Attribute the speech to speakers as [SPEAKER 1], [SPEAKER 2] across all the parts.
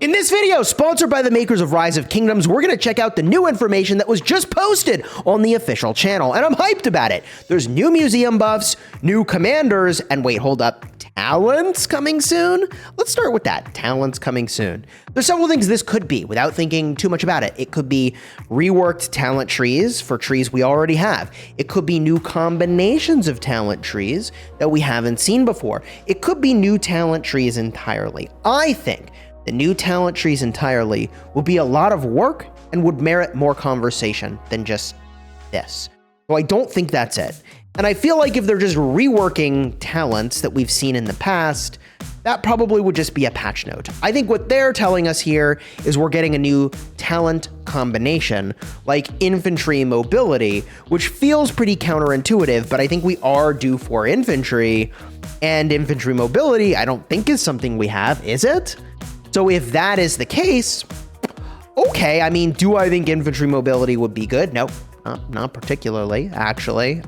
[SPEAKER 1] In this video, sponsored by the makers of Rise of Kingdoms, we're going to check out the new information that was just posted on the official channel, and I'm hyped about it. There's new museum buffs, new commanders, and wait, hold up, talents coming soon? Let's start with that, talents coming soon. There's several things this could be without thinking too much about it. It could be reworked talent trees for trees we already have. It could be new combinations of talent trees that we haven't seen before. It could be new talent trees entirely. I think the new talent trees entirely will be a lot of work and would merit more conversation than just this. So I don't think that's it. And I feel like if they're just reworking talents that we've seen in the past, that probably would just be a patch note. I think what they're telling us here is we're getting a new talent combination, like infantry mobility, which feels pretty counterintuitive, but I think we are due for infantry, and infantry mobility I don't think is something we have, is it? So if that is the case, okay, I mean, do I think infantry mobility would be good? No, not particularly, actually.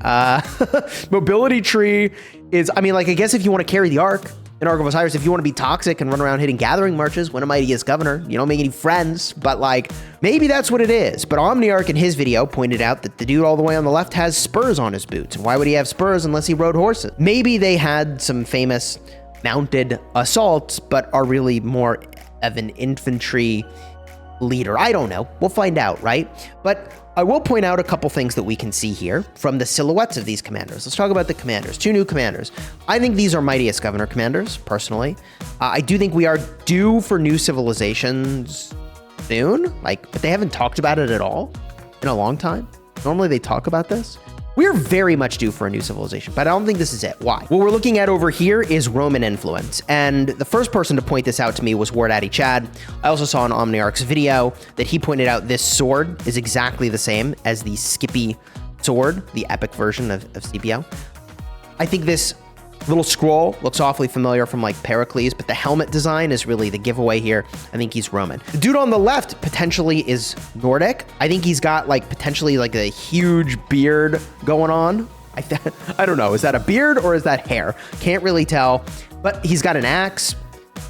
[SPEAKER 1] Mobility tree is, I mean, like, I guess if you want to carry the Ark in Ark of Osiris, if you want to be toxic and run around hitting gathering marches, win a mightiest governor, you don't make any friends, but like, maybe that's what it is. But Omniarch in his video pointed out that the dude all the way on the left has spurs on his boots. And why would he have spurs unless he rode horses? Maybe they had some famous mounted assaults, but are really more of an infantry leader. I don't know. We'll find out, right? But I will point out a couple things that we can see here from the silhouettes of these commanders. Let's talk about the commanders. Two new commanders. I think these are mightiest governor commanders, personally. I do think we are due for new civilizations soon, but they haven't talked about it at all in a long time. Normally they talk about this. We're very much due for a new civilization, but I don't think this is it. Why? What we're looking at over here is Roman influence, and the first person to point this out to me was War Daddy Chad. I also saw in Omniarch's video that he pointed out this sword is exactly the same as the Skippy sword, the epic version of CPO. I think this little scroll looks awfully familiar from like Pericles, but the helmet design is really the giveaway here. I think he's Roman. The dude on the left potentially is Nordic. I think he's got like potentially like a huge beard going on. I don't know, is that a beard or is that hair? Can't really tell, but he's got an axe.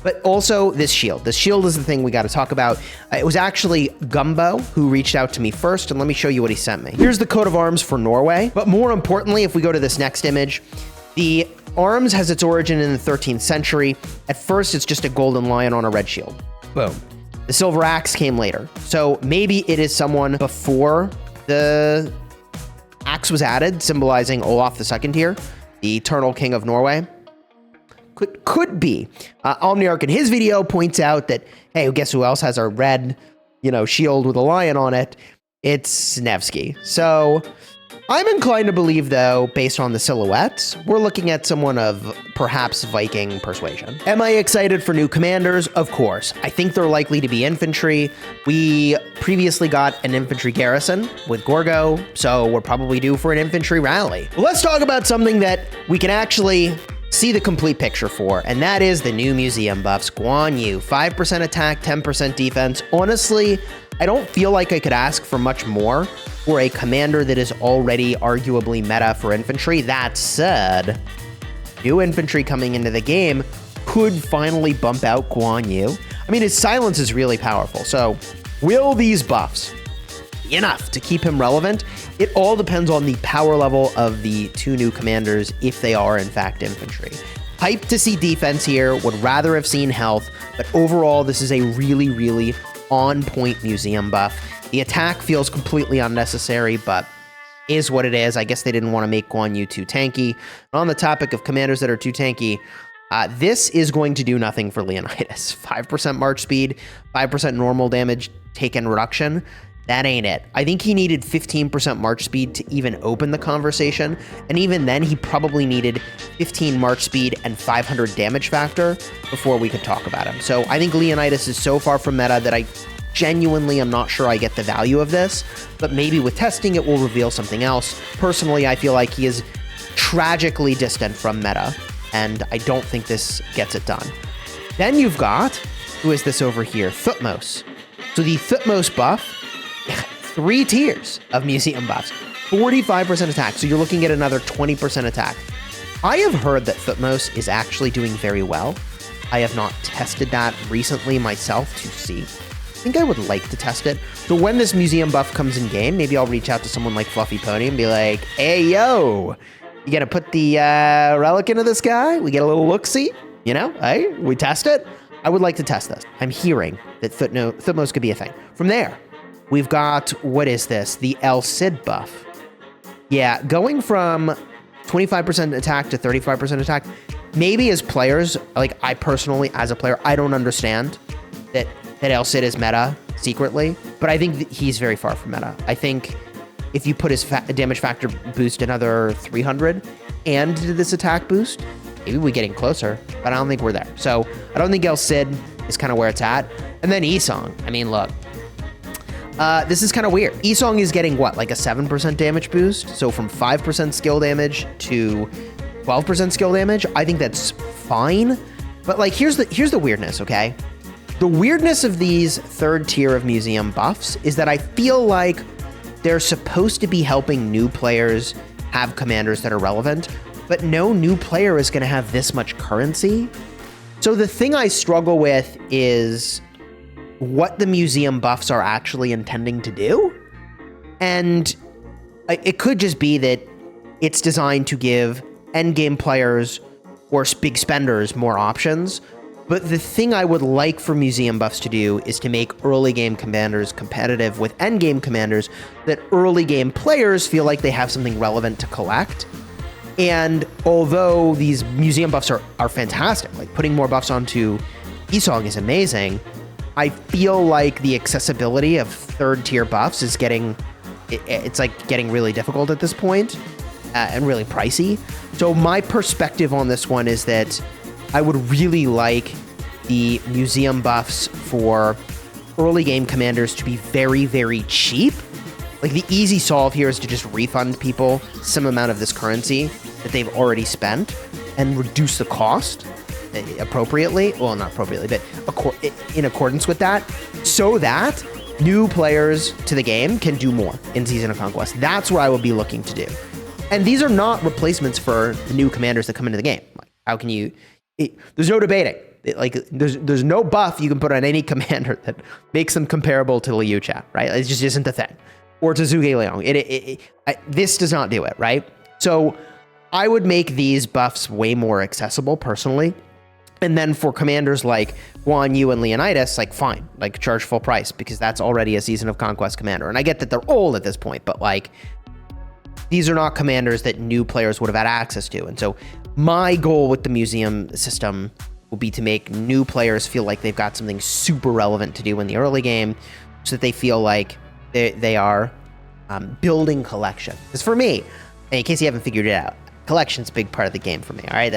[SPEAKER 1] But also this shield. The shield is the thing we got to talk about. It was actually Gumbo who reached out to me first, and let me show you what he sent me. Here's the coat of arms for Norway. But more importantly, if we go to this next image, the arms has its origin in the 13th century. At first, it's just a golden lion on a red shield. Boom. The silver axe came later. So maybe it is someone before the axe was added, symbolizing Olaf II here, the eternal king of Norway. Could be. Omniarch in his video points out that, hey, guess who else has a red, shield with a lion on it? It's Nevsky. So I'm inclined to believe, though, based on the silhouettes, we're looking at someone of perhaps Viking persuasion. Am I excited for new commanders? Of course. I think they're likely to be infantry. We previously got an infantry garrison with Gorgo, so we're probably due for an infantry rally. Well, let's talk about something that we can actually see the complete picture for, and that is the new museum buffs. Guan Yu, 5% attack, 10% defense. Honestly, I don't feel like I could ask for much more for a commander that is already arguably meta for infantry. That said, new infantry coming into the game could finally bump out Guan Yu. I mean, his silence is really powerful. So will these buffs be enough to keep him relevant? It all depends on the power level of the two new commanders, if they are in fact infantry. Hyped to see defense here, would rather have seen health, but overall this is a really, really on-point museum buff. The attack feels completely unnecessary, but is what it is. I guess they didn't want to make Guan Yu too tanky. On the topic of commanders that are too tanky, this is going to do nothing for Leonidas. 5% march speed, 5% normal damage taken reduction. That ain't it. I think he needed 15% march speed to even open the conversation, and even then he probably needed 15 march speed and 500 damage factor before we could talk about him. So I think Leonidas is so far from meta that I genuinely am not sure I get the value of this, but maybe with testing it will reveal something else. Personally, I feel like he is tragically distant from meta, and I don't think this gets it done. Then you've got, who is this over here? Thutmose. So the Thutmose buff, 3 tiers of museum buffs, 45% attack. So you're looking at another 20% attack. I have heard that Thutmose is actually doing very well. I have not tested that recently myself to see. I think I would like to test it. So when this museum buff comes in game, maybe I'll reach out to someone like Fluffy Pony and be like, hey, yo, you gonna put the relic into this guy? We get a little look-see, you know, hey, we test it. I would like to test this. I'm hearing that Thutmose could be a thing. From there, we've got, what is this? The El Cid buff. Yeah, going from 25% attack to 35% attack, maybe as players, like I personally, as a player, I don't understand that El Cid is meta secretly, but I think he's very far from meta. I think if you put his damage factor boost another 300 and did this attack boost, maybe we're getting closer, but I don't think we're there. So I don't think El Cid is kind of where it's at. And then Esong, I mean, look, this is kind of weird. Esong is getting what, like a 7% damage boost? So from 5% skill damage to 12% skill damage, I think that's fine. But like, here's the weirdness, okay? The weirdness of these third tier of museum buffs is that I feel like they're supposed to be helping new players have commanders that are relevant, but no new player is going to have this much currency. So the thing I struggle with is what the museum buffs are actually intending to do. And it could just be that it's designed to give endgame players or big spenders more options. But the thing I would like for museum buffs to do is to make early game commanders competitive with endgame commanders, that early game players feel like they have something relevant to collect. And although these museum buffs are fantastic, like putting more buffs onto Esong is amazing, I feel like the accessibility of third tier buffs is it's like getting really difficult at this point, and really pricey. So my perspective on this one is that I would really like the museum buffs for early game commanders to be very, very cheap. Like the easy solve here is to just refund people some amount of this currency that they've already spent and reduce the cost appropriately. Well, not appropriately, but in accordance with that, so that new players to the game can do more in Season of Conquest. That's what I would be looking to do. And these are not replacements for the new commanders that come into the game. Like, how can you... there's no debating. There's no buff you can put on any commander that makes them comparable to Liu Chat, right? It just isn't a thing. Or to Zhuge Liang. This does not do it, right? So I would make these buffs way more accessible personally. And then for commanders like Guan Yu and Leonidas, like fine, like charge full price because that's already a Season of Conquest commander. And I get that they're old at this point, but like these are not commanders that new players would have had access to. And so my goal with the museum system will be to make new players feel like they've got something super relevant to do in the early game so that they feel like they are building collection. Because for me, in case you haven't figured it out, collection's a big part of the game for me, all right?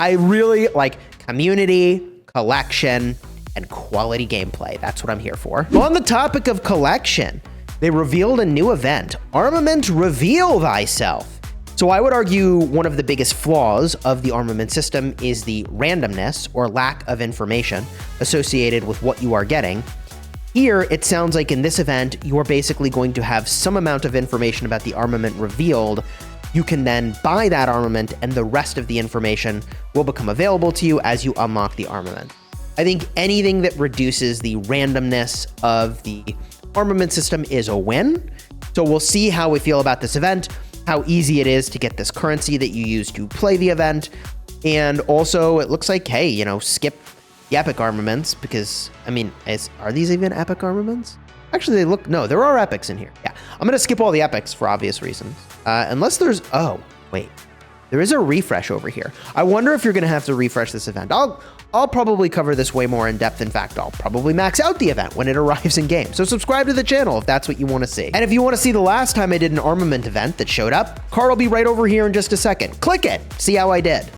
[SPEAKER 1] I really like community, collection, and quality gameplay. That's what I'm here for. On the topic of collection, they revealed a new event, Armament Reveal Thyself. So I would argue one of the biggest flaws of the armament system is the randomness or lack of information associated with what you are getting. Here, it sounds like in this event, you are basically going to have some amount of information about the armament revealed. You can then buy that armament, and the rest of the information will become available to you as you unlock the armament. I think anything that reduces the randomness of the armament system is a win. So we'll see how we feel about this event, how easy it is to get this currency that you use to play the event. And also, it looks like, hey, you know, skip the epic armaments because, I mean, are these even epic armaments? Actually, no, there are epics in here. Yeah, I'm going to skip all the epics for obvious reasons. Unless there's, oh, wait. There is a refresh over here. I wonder if you're going to have to refresh this event. I'll probably cover this way more in depth. In fact, I'll probably max out the event when it arrives in game. So subscribe to the channel if that's what you want to see. And if you want to see the last time I did an armament event that showed up, card will be right over here in just a second. Click it, see how I did.